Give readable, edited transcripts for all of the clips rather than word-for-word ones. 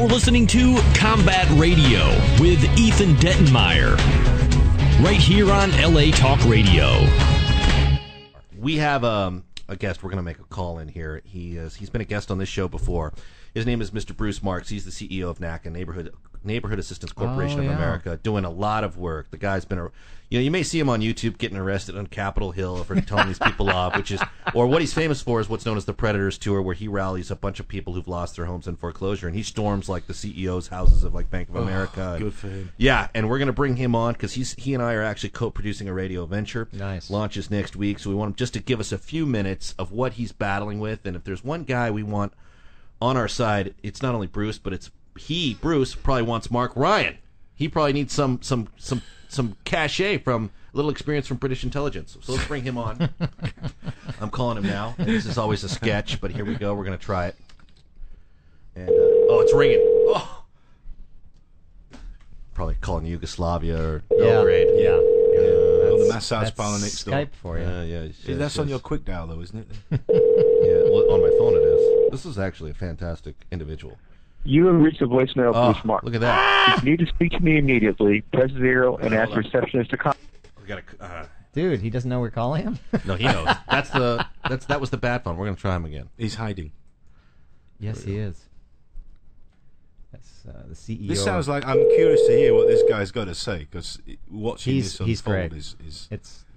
You're listening to Combat Radio with Ethan Dettenmeyer, right here on LA Talk Radio. We have a guest. We're going to make a call in here. He's been a guest on this show before. His name is Mr. Bruce Marks. He's the CEO of NACA, Neighborhood Assistance Corporation of America, doing a lot of work. The guy's been you may see him on YouTube getting arrested on Capitol Hill for telling these people off, or what he's famous for is what's known as the Predators Tour, where he rallies a bunch of people who've lost their homes in foreclosure, and he storms like the CEOs' houses of like Bank of America. Good for him. Yeah, and we're going to bring him on because he and I are actually co-producing a radio venture. Nice. Launches next week, so we want him just to give us a few minutes of what he's battling with, and if there's one guy we want on our side, it's not only Bruce, but it's Bruce probably wants Mark Ryan. He probably needs some cachet from a little experience from British intelligence. So let's bring him on. I'm calling him now. And this is always a sketch, but here we go. We're going to try it. And it's ringing. Oh, probably calling Yugoslavia or Belgrade. Yeah. The massage parlor next door. Skype for you. Yeah, that's on your quick dial, though, isn't it? Yeah, well, on my phone it is. This is actually a fantastic individual. You have reached the voicemail of Bruce Marks. Look at that. If you need to speak to me immediately, press 0 and ask receptionist to call. We got Dude, he doesn't know we're calling him? No, he knows. That was the bad phone. We're going to try him again. He's hiding. Yes, he is. That's the CEO. This sounds like, I'm curious to hear what this guy's got to say, because watching this unfold is...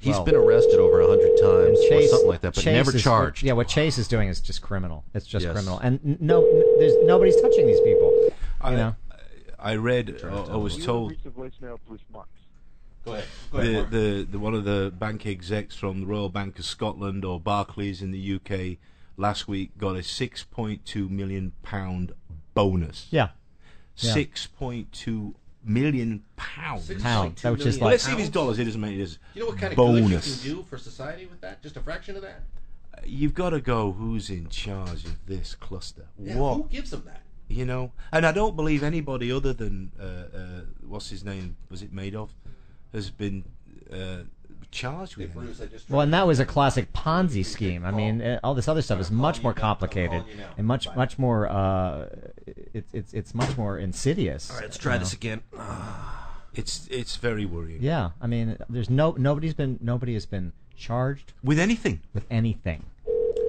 He's been arrested over 100 times or something like that, but never charged. What Chase is doing is just criminal. It's just criminal. And nobody's touching these people. I read, I was told... You have reached the voicemail of Bruce Marks. Go ahead. One of the bank execs from the Royal Bank of Scotland or Barclays in the UK last week got a £6.2 million bonus. Yeah. 6.2 million pounds. That was just Well, like... let's see if it's dollars. It doesn't make it as you know what kind of bonus. good you can do for society with that? Just a fraction of that? You've got to go, who's in charge of this cluster? Yeah, what? Who gives them that? You know? And I don't believe anybody other than, what's his name, was it Madoff, has been charged with it. Well, and that was a classic Ponzi scheme. I mean, all this other stuff is much more complicated and much more. It's much more insidious. All right, let's try this again. It's very worrying. Yeah, I mean, nobody has been charged with anything.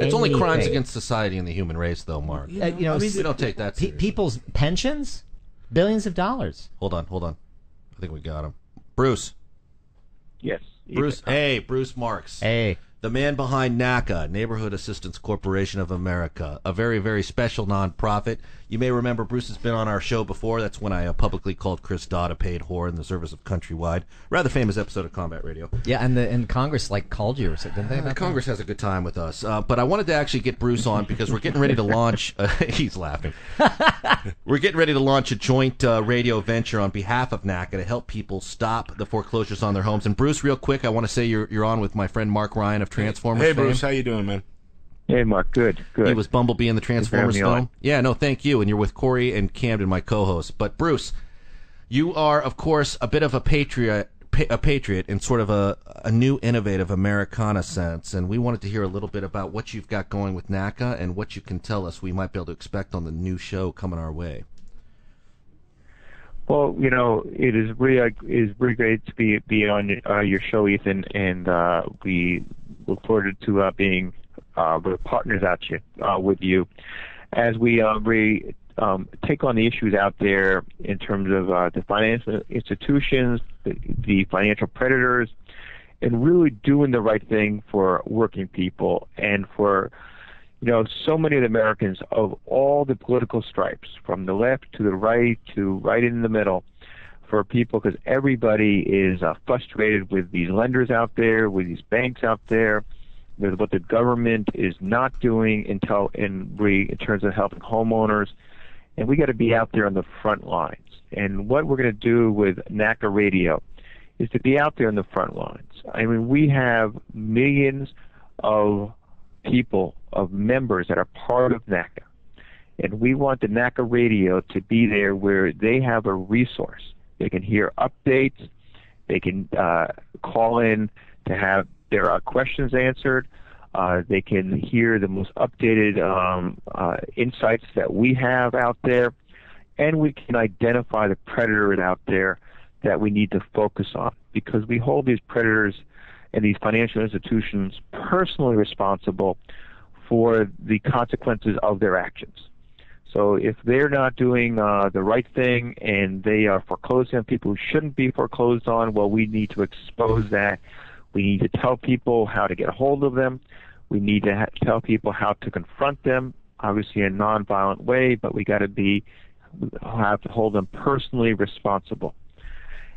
It's only crimes against society and the human race, though, Mark. I mean, we don't take that seriously. People's pensions, billions of dollars. Hold on. I think we got him. Bruce. Yes. Bruce. Hey, Bruce Marks. Hey. The man behind NACA, Neighborhood Assistance Corporation of America, a very, very special nonprofit. You may remember Bruce has been on our show before. That's when I publicly called Chris Dodd a paid whore in the service of Countrywide. Rather famous episode of Combat Radio. Yeah, and Congress called you, didn't they? Congress has a good time with us. But I wanted to actually get Bruce on because we're getting ready to launch. He's laughing. We're getting ready to launch a joint radio venture on behalf of NACA to help people stop the foreclosures on their homes. And Bruce, real quick, I want to say you're on with my friend Mark Ryan of Transformers. Hey, Bruce, fame. how you doing, man? Hey, Mark, good. He was Bumblebee in the Transformers film. Yeah, no, thank you. And you're with Corey and Camden, my co-hosts. But Bruce, you are, of course, a bit of a patriot in sort of a new, innovative Americana sense. And we wanted to hear a little bit about what you've got going with NACA and what you can tell us we might be able to expect on the new show coming our way. Well, it is really great to be on your show, Ethan, and we look forward to being partners with you as we take on the issues out there in terms of the financial institutions, the financial predators, and really doing the right thing for working people and for so many of the Americans of all the political stripes, from the left to the right to right in the middle, for people, because everybody is frustrated with these lenders out there, with these banks out there, with what the government is not doing in terms of helping homeowners. And we got to be out there on the front lines. And what we're going to do with NACA Radio is to be out there on the front lines. I mean, we have millions of people, of members that are part of NACA. And we want the NACA Radio to be there where they have a resource. They can hear updates. They can call in to have their questions answered. They can hear the most updated insights that we have out there. and we can identify the predators out there that we need to focus on, because we hold these predators and these financial institutions personally responsible for the consequences of their actions. So if they're not doing the right thing and they are foreclosing on people who shouldn't be foreclosed on, well, we need to expose that. We need to tell people how to get a hold of them. We need to tell people how to confront them, obviously in a nonviolent way, but we got to have to hold them personally responsible.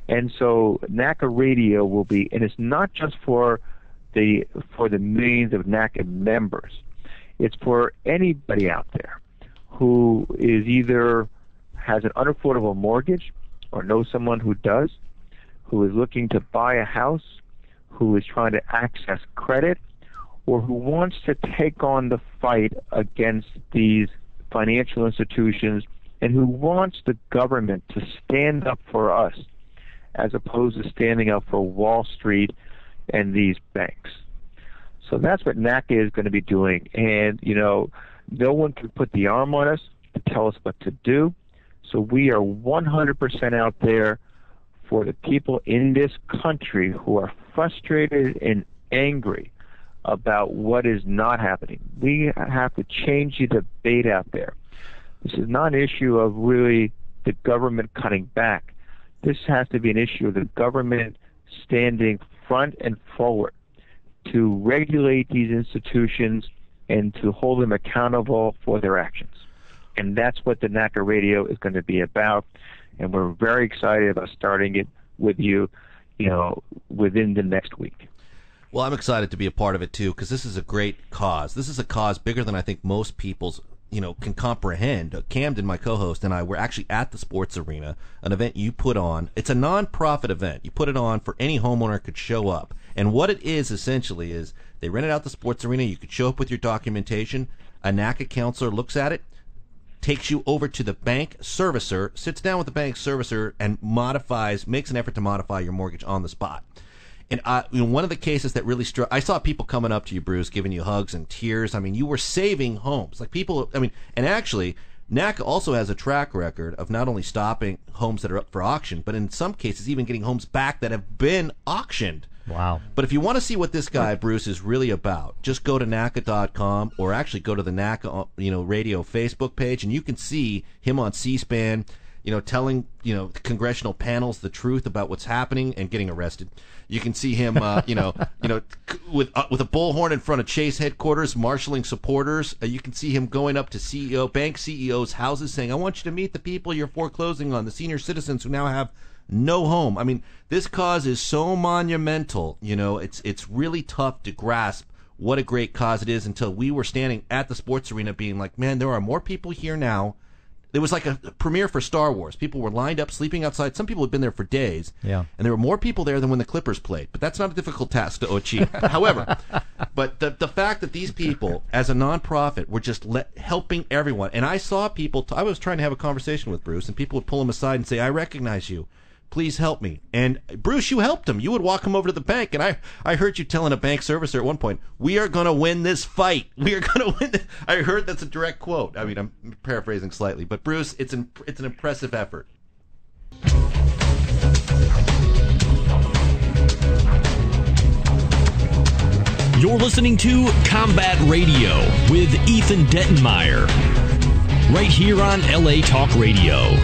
And so NACA Radio will be, and it's not just for the millions of NACA members. It's for anybody out there who is either has an unaffordable mortgage or knows someone who does, who is looking to buy a house, who is trying to access credit, or who wants to take on the fight against these financial institutions, and who wants the government to stand up for us as opposed to standing up for Wall Street and these banks. So that's what NACA is going to be doing. And, no one can put the arm on us to tell us what to do. So we are 100% out there for the people in this country who are frustrated and angry about what is not happening. We have to change the debate out there. This is not an issue of really the government cutting back. This has to be an issue of the government standing front and forward to regulate these institutions and to hold them accountable for their actions. And that's what the NACA Radio is going to be about. And we're very excited about starting it with you, within the next week. Well, I'm excited to be a part of it, too, because this is a great cause. This is a cause bigger than I think most people's can comprehend. Camden, my co-host, and I were actually at the sports arena, an event you put on. It's a non-profit event. You put it on for any homeowner could show up. And what it is essentially is they rented out the sports arena. You could show up with your documentation. A NACA counselor looks at it, takes you over to the bank servicer, sits down with the bank servicer, and makes an effort to modify your mortgage on the spot. And one of the cases that really struck, I saw people coming up to you, Bruce, giving you hugs and tears. I mean, you were saving homes. Like people, and actually, NACA also has a track record of not only stopping homes that are up for auction, but in some cases even getting homes back that have been auctioned. Wow. But if you want to see what this guy, Bruce, is really about, just go to NACA.com or actually go to the NACA Radio Facebook page, and you can see him on C-SPAN, telling, congressional panels the truth about what's happening and getting arrested. You can see him, with a bullhorn in front of Chase headquarters, marshaling supporters. You can see him going up to bank CEOs' houses saying, I want you to meet the people you're foreclosing on, the senior citizens who now have no home. I mean, this cause is so monumental, it's really tough to grasp what a great cause it is until we were standing at the sports arena being like, man, there are more people here now. There was like a premiere for Star Wars. People were lined up, sleeping outside. Some people had been there for days. Yeah. And there were more people there than when the Clippers played. But that's not a difficult task to achieve. However, but the fact that these people, as a nonprofit, were just helping everyone. And I saw people, I was trying to have a conversation with Bruce, and people would pull him aside and say, I recognize you. Please help me. And Bruce, you helped him. You would walk him over to the bank. And I heard you telling a bank servicer at one point, we are going to win this fight. We are going to win this. I heard that's a direct quote. I mean, I'm paraphrasing slightly. But Bruce, it's an impressive effort. You're listening to Combat Radio with Ethan Dettenmeyer. Right here on LA Talk Radio.